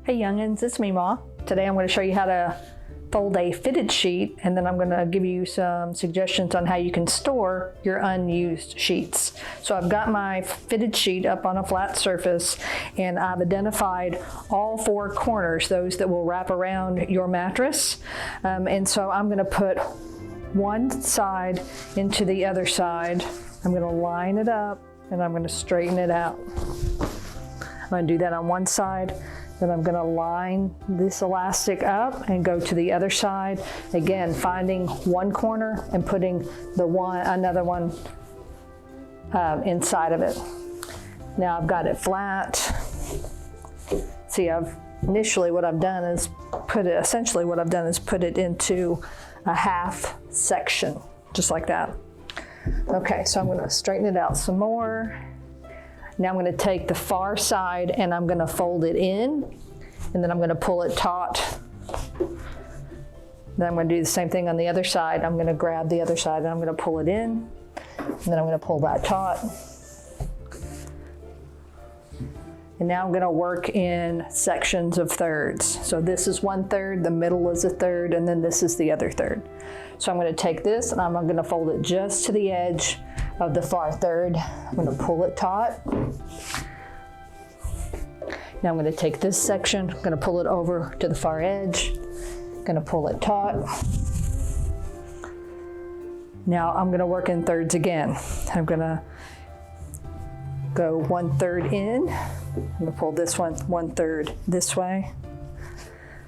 Hey youngins, it's Meemaw. Today I'm going to show you how to fold a fitted sheet, and then I'm going to give you some suggestions on how you can store your unused sheets. So I've got my fitted sheet up on a flat surface, and I've identified all four corners, those that will wrap around your mattress. And so I'm going to put one side into the other side. I'm going to line it up and I'm going to straighten it out. I'm going to do that on one side. Then I'm going to line this elastic up and go to the other side. Again, finding one corner and putting another one inside of it. Now I've got it flat. See, initially what I've done is put it into a half section, just like that. Okay, so I'm going to straighten it out some more. Now I'm going to take the far side and I'm going to fold it in, and then I'm going to pull it taut. Then I'm going to do the same thing on the other side. I'm going to grab the other side and I'm going to pull it in, and then I'm going to pull that taut. And now I'm going to work in sections of thirds. So this is 1/3, the middle is a third, and then this is the other third. So I'm going to take this and I'm going to fold it just to the edge of the far third. I'm going to pull it taut. Now I'm going to take this section, I'm going to pull it over to the far edge, I'm going to pull it taut. Now I'm going to work in thirds again. I'm going to go 1/3 in. I'm going to pull this one 1/3 this way,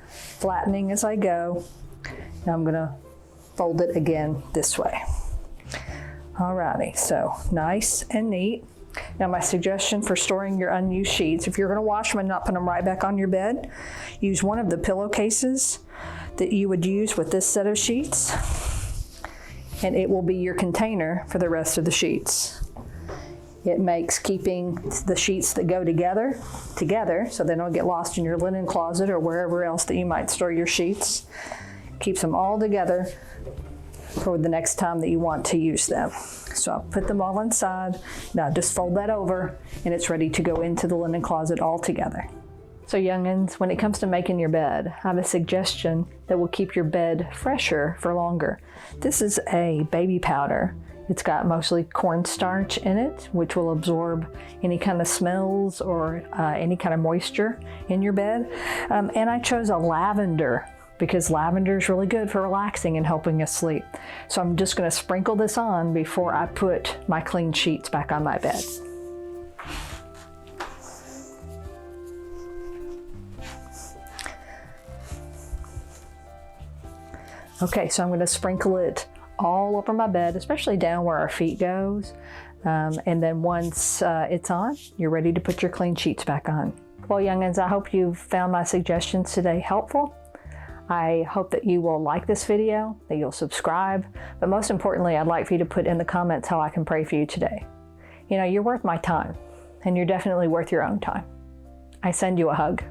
flattening as I go. Now I'm going to fold it again this way. Alrighty, so nice and neat. Now my suggestion for storing your unused sheets, if you're going to wash them and not put them right back on your bed, use one of the pillowcases that you would use with this set of sheets, and it will be your container for the rest of the sheets. It makes keeping the sheets that go together so they don't get lost in your linen closet or wherever else that you might store your sheets. Keeps them all together for the next time that you want to use them. So I'll put them all inside. Now just fold that over and it's ready to go into the linen closet all together. So youngins, when it comes to making your bed, I have a suggestion that will keep your bed fresher for longer. This is a baby powder. It's got mostly cornstarch in it, which will absorb any kind of smells or any kind of moisture in your bed. And I chose a lavender, because lavender is really good for relaxing and helping us sleep. So I'm just going to sprinkle this on before I put my clean sheets back on my bed. Okay, so I'm going to sprinkle it all over my bed, especially down where our feet goes. And then once it's on, you're ready to put your clean sheets back on. Well, youngins, I hope you've found my suggestions today helpful. I hope that you will like this video, that you'll subscribe, but most importantly, I'd like for you to put in the comments how I can pray for you today. You know, you're worth my time, and you're definitely worth your own time. I send you a hug.